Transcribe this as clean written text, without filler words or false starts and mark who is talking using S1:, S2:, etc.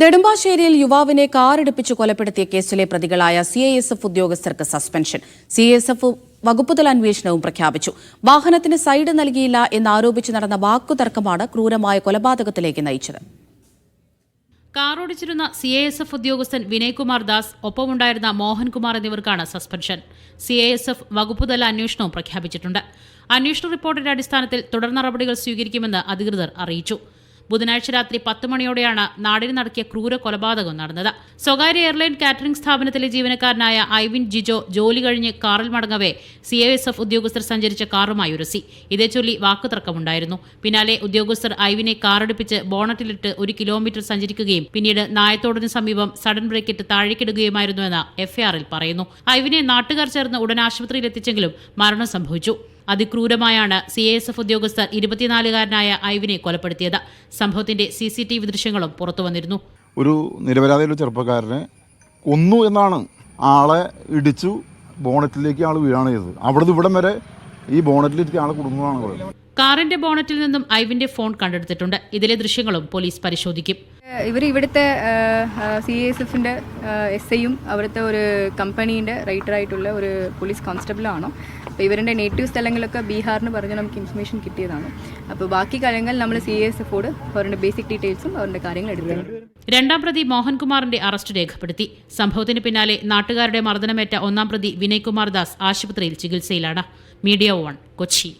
S1: നെടുമ്പാശ്ശേരിയിൽ യുവാവിനെ കാറിടിപ്പിച്ച് കൊലപ്പെടുത്തിയ കേസിലെ പ്രതികളായ CISF ഉദ്യോഗസ്ഥർക്ക് സസ്പെൻഷൻ. CISF വകുപ്പുതല അന്വേഷണവും പ്രഖ്യാപിച്ചു. വാഹനത്തിന് സൈഡ് നൽകിയില്ല എന്നാരോപിച്ച് നടന്ന വാക്കുതർക്കമാണ് ക്രൂരമായ കൊലപാതകത്തിലേക്ക് നയിച്ചത്.
S2: കാറോടിച്ചിരുന്ന CISF ഉദ്യോഗസ്ഥൻ വിനയ്കുമാർ ദാസ്, ഒപ്പമുണ്ടായിരുന്ന മോഹൻകുമാർ എന്നിവർക്കാണ് സസ്പെൻഷൻ. CISF വകുപ്പുതല അന്വേഷണവും പ്രഖ്യാപിച്ചിട്ടുണ്ട്. അന്വേഷണ റിപ്പോർട്ടിന്റെ അടിസ്ഥാനത്തിൽ തുടർ നടപടികൾ സ്വീകരിക്കുമെന്ന് അധികൃതർ അറിയിച്ചു. ബുധനാഴ്ച രാത്രി 10 മണിയോടെയാണ് നാടിന് നടക്കിയ ക്രൂര കൊലപാതകം നടന്നത്. സ്വകാര്യ എയർലൈൻ കാറ്ററിംഗ് സ്ഥാപനത്തിലെ ജീവനക്കാരനായ ഐവിൻ ജിജോ ജോലി കഴിഞ്ഞ് കാറിൽ മടങ്ങവേ CISF ഉദ്യോഗസ്ഥർ സഞ്ചരിച്ച കാറുമായി ഉരസി. ഇതേച്ചൊല്ലി വാക്കുതർക്കമുണ്ടായിരുന്നു. പിന്നാലെ ഉദ്യോഗസ്ഥർ ഐവിനെ കാറടിപ്പിച്ച് ബോണറ്റിലിട്ട് 1 കിലോമീറ്റർ സഞ്ചരിക്കുകയും പിന്നീട് നായത്തോടിന് സമീപം സഡൻ ബ്രേക്കിട്ട് താഴേക്കിടുകയുമായിരുന്നുവെന്ന് FIRൽ പറയുന്നു. ഐവിനെ നാട്ടുകാർ ചേർന്ന് ഉടൻ ആശുപത്രിയിൽ എത്തിച്ചെങ്കിലും മരണം സംഭവിച്ചു. അതിക്രൂരമായാണ് CISF ഉദ്യോഗസ്ഥർ 24-കാരനായ ഐവിനെ കൊലപ്പെടുത്തിയത്. സംഭവത്തിന്റെ CCTV ദൃശ്യങ്ങളും പുറത്തുവന്നിരുന്നു.
S3: ഒരു നിരപരാധിയുള്ള ചെറുപ്പക്കാരനെ കൊന്നു എന്നാണ്. ആളെ ഇടിച്ചു, ബോണറ്റിലേക്ക് ആൾ വീഴാണ് ചെയ്തത്. അവിടുന്ന് ഇവിടം വരെ ഈ ബോണറ്റിലേക്ക് ആളെ കുടുങ്ങുന്നതാണ് പറയുന്നത്.
S2: കാറിന്റെ ബോണറ്റിൽ നിന്നും ഐവിന്റെ ഫോൺ കണ്ടെടുത്തിട്ടുണ്ട്. ഇതിലെ ദൃശ്യങ്ങളും പോലീസ് പരിശോധിക്കും.
S4: ഇവിടുത്തെ CISFന്റെ SIയും അവിടുത്തെ ഒരു കമ്പനീൻ്റെ റൈറ്ററായിട്ടുള്ള ഒരു പോലീസ് കോൺസ്റ്റബിളാണ്. അപ്പോൾ ഇവരുടെ നേറ്റീവ് സ്ഥലങ്ങളൊക്കെ ബീഹാറിന് പറഞ്ഞ് നമുക്ക് ഇൻഫർമേഷൻ കിട്ടിയതാണ്. അപ്പോൾ ബാക്കി കാര്യങ്ങൾ നമ്മൾ CISFോട് അവരുടെ ബേസിക് ഡീറ്റെയിൽസും അവരുടെ കാര്യങ്ങൾ എടുത്തിട്ടുണ്ട്.
S2: രണ്ടാം പ്രതി മോഹൻകുമാറിന്റെ അറസ്റ്റ് രേഖപ്പെടുത്തി. സംഭവത്തിന് പിന്നാലെ നാട്ടുകാരുടെ മർദ്ദനമേറ്റ ഒന്നാം പ്രതി വിനയ്കുമാർ ദാസ് ആശുപത്രിയിൽ ചികിത്സയിലാണ്. മീഡിയ 1 കൊച്ചി.